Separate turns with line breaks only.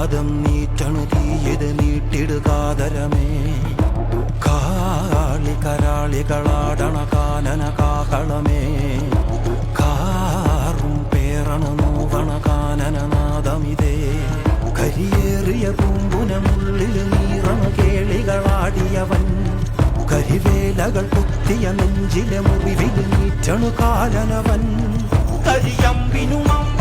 കാതം നീറ്റണു തീയത് നീട്ടിടുകാതരമേ കാളി കരാളികളാടണ കാനന കാഹളമേ കാറും പേറണു നോവണ കാനനനാദമിതേ കരിയേറിയ പൂമ്പുനമുള്ളിൽ നീറണ കേളികളാടിയവൻ കരിവേലകൾ കുത്തിയ നെഞ്ചിലെ മുറിവിൽ നീറ്റണു കാലനവൻ കരിയമ്പിനുമം